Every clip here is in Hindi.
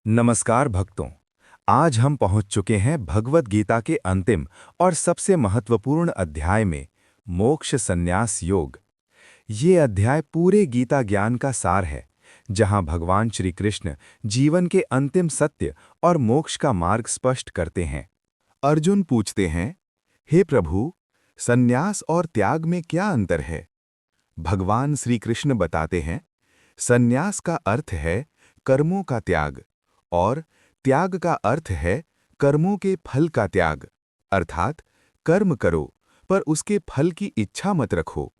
नमस्कार भक्तों। आज हम पहुंच चुके हैं भगवत गीता के अंतिम और सबसे महत्वपूर्ण अध्याय में, मोक्ष संन्यास योग। ये अध्याय पूरे गीता ज्ञान का सार है, जहां भगवान श्री कृष्ण जीवन के अंतिम सत्य और मोक्ष का मार्ग स्पष्ट करते हैं। अर्जुन पूछते हैं, हे प्रभु, संन्यास और त्याग में क्या अंतर है? भगवान श्री कृष्ण बताते हैं, संन्यास का अर्थ है कर्मों का त्याग, और त्याग का अर्थ है कर्मों के फल का त्याग, अर्थात कर्म करो पर उसके फल की इच्छा मत रखो।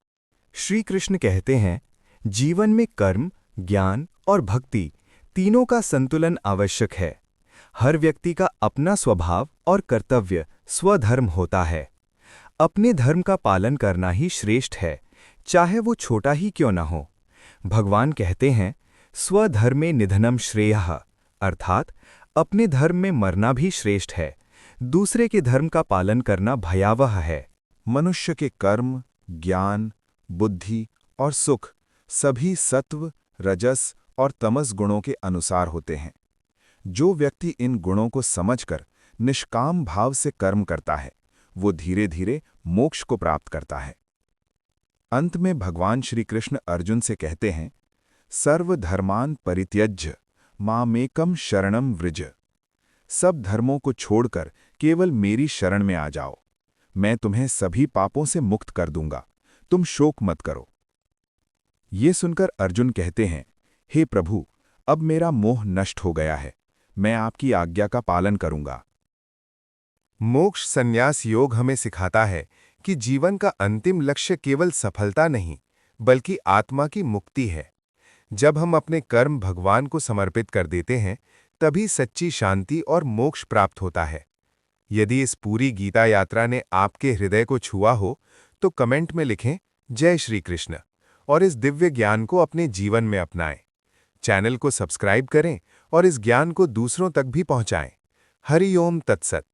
श्री कृष्ण कहते हैं, जीवन में कर्म, ज्ञान और भक्ति तीनों का संतुलन आवश्यक है। हर व्यक्ति का अपना स्वभाव और कर्तव्य स्वधर्म होता है। अपने धर्म का पालन करना ही श्रेष्ठ है, चाहे वो छोटा ही क्यों न हो। भगवान कहते हैं, स्वधर्मे निधनम श्रेयः, अर्थात अपने धर्म में मरना भी श्रेष्ठ है, दूसरे के धर्म का पालन करना भयावह है। मनुष्य के कर्म, ज्ञान, बुद्धि और सुख सभी सत्व, रजस और तमस गुणों के अनुसार होते हैं। जो व्यक्ति इन गुणों को समझकर निष्काम भाव से कर्म करता है, वो धीरे धीरे मोक्ष को प्राप्त करता है। अंत में भगवान श्री कृष्ण अर्जुन से कहते हैं, सर्वधर्मान परित्यज्य मामेकम शरणम व्रज। सब धर्मों को छोड़कर केवल मेरी शरण में आ जाओ, मैं तुम्हें सभी पापों से मुक्त कर दूंगा, तुम शोक मत करो। ये सुनकर अर्जुन कहते हैं, हे प्रभु, अब मेरा मोह नष्ट हो गया है, मैं आपकी आज्ञा का पालन करूंगा। मोक्ष संन्यास योग हमें सिखाता है कि जीवन का अंतिम लक्ष्य केवल सफलता नहीं, बल्कि आत्मा की मुक्ति है। जब हम अपने कर्म भगवान को समर्पित कर देते हैं, तभी सच्ची शांति और मोक्ष प्राप्त होता है। यदि इस पूरी गीता यात्रा ने आपके हृदय को छुआ हो, तो कमेंट में लिखें, जय श्री कृष्ण, और इस दिव्य ज्ञान को अपने जीवन में अपनाएं। चैनल को सब्सक्राइब करें और इस ज्ञान को दूसरों तक भी पहुंचाएं। हरि ओम तत्सत।